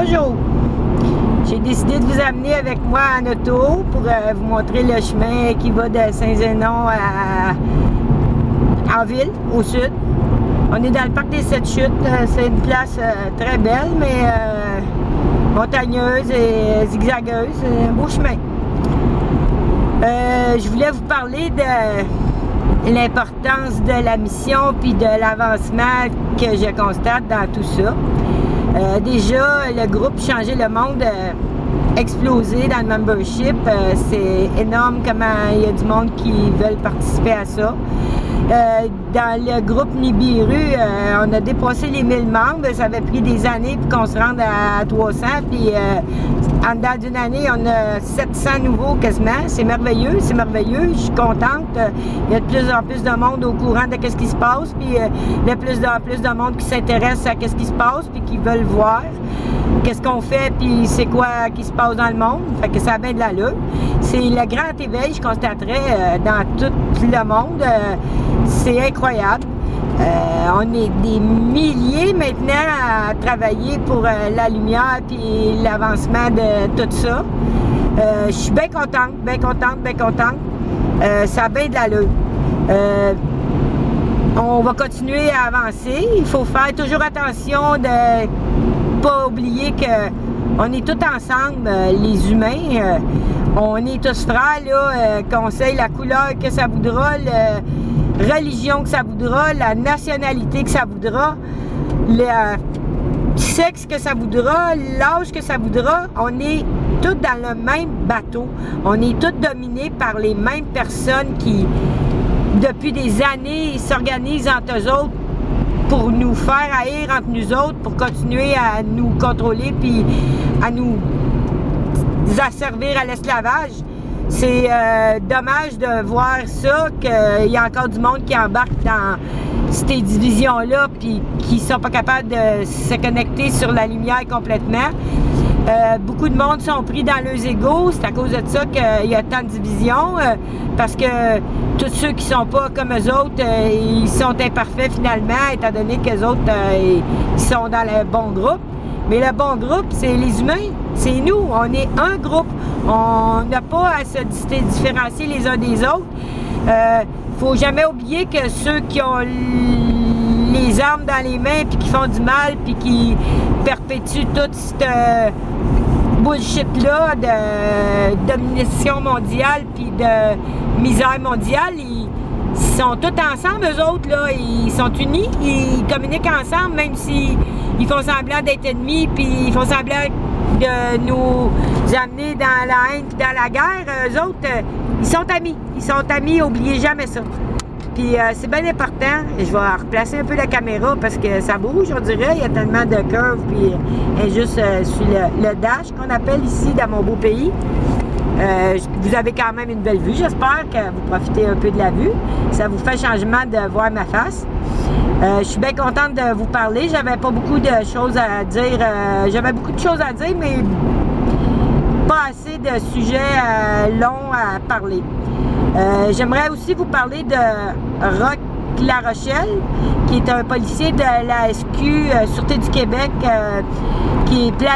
Bonjour! J'ai décidé de vous amener avec moi en auto pour vous montrer le chemin qui va de Saint-Zénon en ville, au sud. On est dans le parc des Sept Chutes. C'est une place très belle, mais montagneuse et zigzagueuse. C'est un beau chemin. Je voulais vous parler de l'importance de la mission puis de l'avancement que je constate dans tout ça. Déjà, le groupe Changer le monde explosé dans le membership. C'est énorme comment il y a du monde qui veulent participer à ça. Dans le groupe Nibiru, on a dépassé les 1000 membres. Ça avait pris des années pour qu'on se rende à 300. Puis en dedans d'une année, on a 700 nouveaux quasiment. C'est merveilleux, c'est merveilleux. Je suis contente. Il y a de plus en plus de monde au courant de ce qui se passe. Puis il y a de plus en plus de monde qui s'intéresse à ce qui se passe puis qui veulent voir qu'est-ce qu'on fait puis c'est quoi qui se passe dans le monde. Fait que ça a bien de l'allure. C'est le grand éveil, je constaterais, dans tout le monde. C'est incroyable. On est des milliers maintenant à travailler pour la lumière et l'avancement de tout ça. Je suis bien contente, bien contente, bien contente. Ça a bien de l'allure. On va continuer à avancer. Il faut faire toujours attention de ne pas oublier qu'on est tous ensemble, les humains. On est tous frères, là, conseil, la couleur que ça voudra, la religion que ça voudra, la nationalité que ça voudra, le sexe que ça voudra, l'âge que ça voudra. On est tous dans le même bateau. On est tous dominés par les mêmes personnes qui, depuis des années, s'organisent entre eux autres pour nous faire haïr entre nous autres, pour continuer à nous contrôler puis à nous asservir à l'esclavage. C'est dommage de voir ça, qu'il y a encore du monde qui embarque dans ces divisions-là puis qui sont pas capables de se connecter sur la lumière complètement. Beaucoup de monde sont pris dans leurs égos. C'est à cause de ça qu'il y a tant de divisions, parce que tous ceux qui sont pas comme eux autres, ils sont imparfaits finalement, étant donné qu'eux autres, ils sont dans le bon groupe. Mais le bon groupe, c'est les humains, c'est nous, on est un groupe. On n'a pas à se différencier les uns des autres. Faut jamais oublier que ceux qui ont les armes dans les mains puis qui font du mal puis qui perpétuent toute cette bullshit-là de domination mondiale puis de misère mondiale, ils sont tous ensemble, eux autres, là, ils sont unis, ils communiquent ensemble, même si ils font semblant d'être ennemis, puis ils font semblant de nous amener dans la haine et dans la guerre. Eux autres, ils sont amis, oubliez jamais ça. Puis c'est bien important. Je vais replacer un peu la caméra parce que ça bouge, on dirait. Il y a tellement de curves, puis elle est juste sur le dash qu'on appelle ici dans mon beau pays. Vous avez quand même une belle vue, j'espère que vous profitez un peu de la vue. Ça vous fait changement de voir ma face. Je suis bien contente de vous parler. J'avais pas beaucoup de choses à dire. J'avais beaucoup de choses à dire, mais pas assez de sujets longs à parler. J'aimerais aussi vous parler de Roch Larochelle, qui est un policier de la SQ Sûreté du Québec, qui est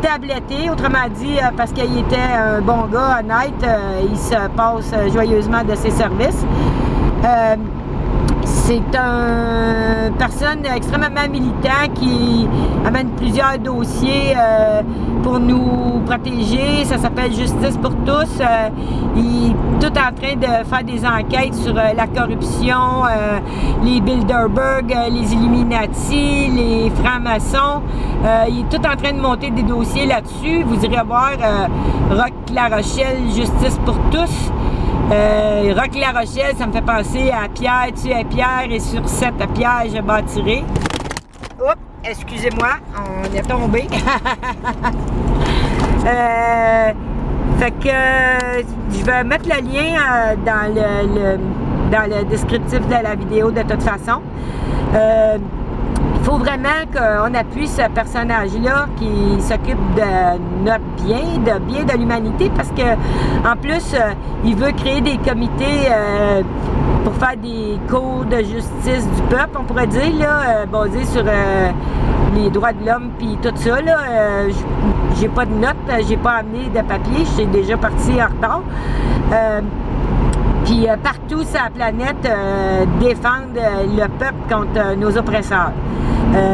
tabletté, autrement dit, parce qu'il était un bon gars, honnête, il se passe joyeusement de ses services. C'est une personne extrêmement militant qui amène plusieurs dossiers pour nous protéger. Ça s'appelle Justice pour tous. Il est tout en train de faire des enquêtes sur la corruption, les Bilderberg, les Illuminati, les francs-maçons. Il est tout en train de monter des dossiers là-dessus. Vous irez voir Roch Larochelle, Justice pour tous. Roch Larochelle, ça me fait penser à Pierre, tu es Pierre, et sur cette pierre, je bâtirai. Oups, excusez-moi, on est tombé. Fait que je vais mettre le lien dans le descriptif de la vidéo de toute façon. Il faut vraiment qu'on appuie ce personnage-là qui s'occupe de notre bien de l'humanité, parce que en plus, il veut créer des comités pour faire des cours de justice du peuple, on pourrait dire, là, basés sur les droits de l'homme puis tout ça, là. J'ai pas de notes, j'ai pas amené de papier, je suis déjà parti en retard. Puis partout sur la planète, défendre le peuple contre nos oppresseurs.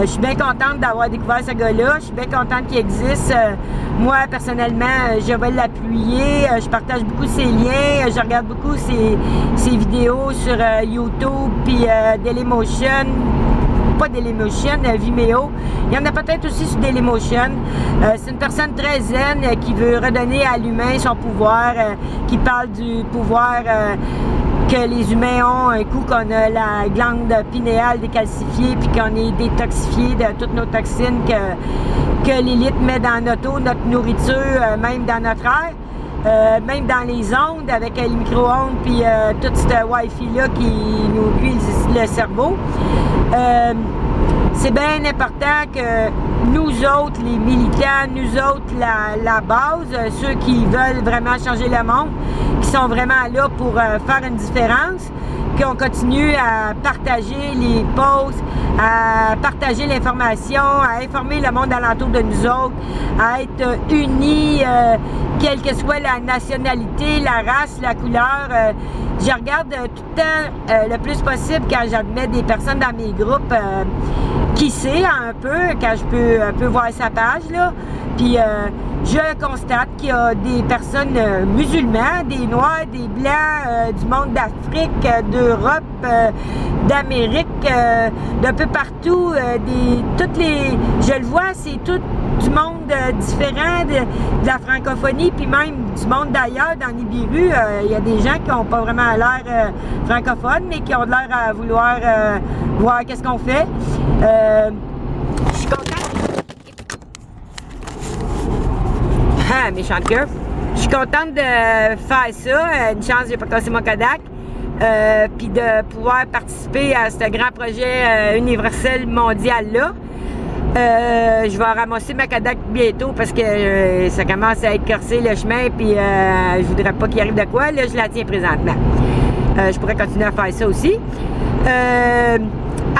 Je suis bien contente d'avoir découvert ce gars-là. Je suis bien contente qu'il existe. Moi, personnellement, je vais l'appuyer. Je partage beaucoup ses liens. Je regarde beaucoup ses vidéos sur YouTube, puis Dailymotion. Pas Dailymotion, Vimeo. Il y en a peut-être aussi sur Dailymotion. C'est une personne très zen qui veut redonner à l'humain son pouvoir, qui parle du pouvoir que les humains ont un coup qu'on a la glande pinéale décalcifiée puis qu'on est détoxifié de toutes nos toxines que l'élite met dans notre eau, notre nourriture, même dans notre air. Même dans les ondes avec les micro-ondes puis tout ce Wi-Fi-là qui nous cuit le cerveau. C'est bien important que nous autres, les militants, nous autres, la base, ceux qui veulent vraiment changer le monde, qui sont vraiment là pour faire une différence, qu'on continue à partager les posts, à partager l'information, à informer le monde alentour de nous autres, à être unis, quelle que soit la nationalité, la race, la couleur. Je regarde tout le temps, le plus possible, quand j'admets des personnes dans mes groupes, qui sait un peu, quand je peux voir sa page, là. Puis je constate qu'il y a des personnes musulmanes, des noirs, des blancs, du monde d'Afrique, d'Europe, d'Amérique, d'un peu partout, toutes les, je le vois, c'est tout du monde différent de la francophonie, puis même du monde d'ailleurs, dans Nibiru, il y a des gens qui n'ont pas vraiment l'air francophones, mais qui ont l'air à vouloir voir qu'est-ce qu'on fait. Je suis contente. Ah, méchante queue. Je suis contente de faire ça. Une chance, j'ai pas cassé mon Kodak. Puis de pouvoir participer à ce grand projet universel mondial-là. Je vais ramasser ma Kodak bientôt parce que ça commence à être corsé le chemin, puis je voudrais pas qu'il arrive de quoi. Là, je la tiens présentement. Je pourrais continuer à faire ça aussi.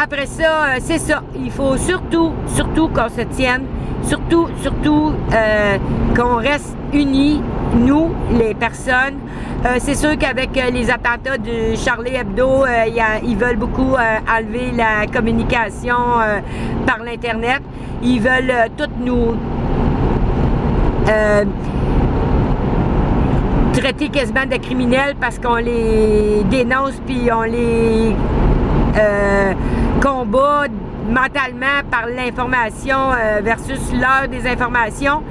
Après ça, c'est ça. Il faut surtout qu'on se tienne. Surtout qu'on reste unis, nous, les personnes. C'est sûr qu'avec les attentats de Charlie Hebdo, ils veulent beaucoup enlever la communication par l'Internet. Ils veulent toutes nous traiter quasiment de criminels parce qu'on les dénonce puis on les combat mentalement par l'information versus l'heure des informations.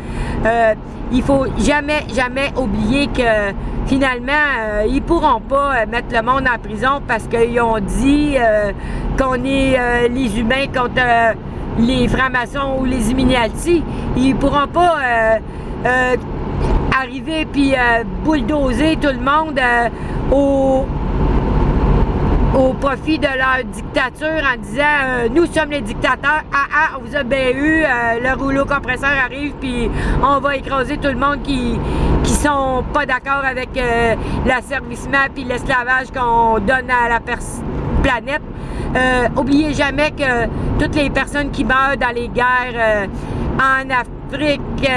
Il faut jamais oublier que finalement, ils pourront pas mettre le monde en prison parce qu'ils ont dit qu'on est les humains contre les francs-maçons ou les Illuminati. Ils pourront pas arriver puis bulldozer tout le monde au profit de leur dictature en disant nous sommes les dictateurs, on vous a bien eu, le rouleau compresseur arrive puis on va écraser tout le monde qui sont pas d'accord avec l'asservissement puis l'esclavage qu'on donne à la planète. Oubliez jamais que toutes les personnes qui meurent dans les guerres en Afrique,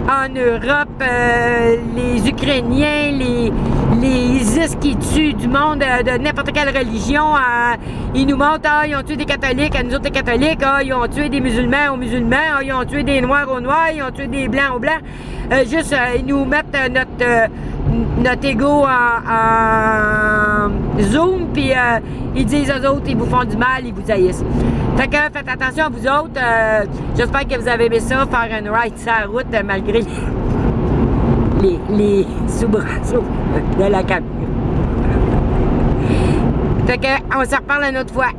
en Europe, les Ukrainiens, les ISIS qui tuent du monde de n'importe quelle religion, ils nous montrent, ils ont tué des catholiques, à nous autres les catholiques, ils ont tué des musulmans aux musulmans, ils ont tué des noirs aux noirs, ils ont tué des blancs aux blancs. Ils nous mettent notre ego en zoom, puis ils disent aux autres, ils vous font du mal, ils vous haïssent. Fait que faites attention à vous autres. J'espère que vous avez aimé ça, faire une ride sur la route malgré les soubresauts de la cabine. Fait que on se reparle une autre fois.